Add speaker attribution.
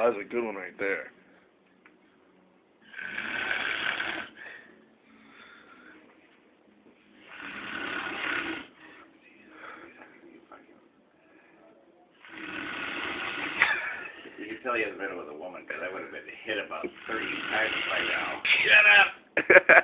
Speaker 1: that's a good one right there.
Speaker 2: You can tell he hasn't been with a woman, because I would have been hit about 30 times by now.
Speaker 1: Shut up!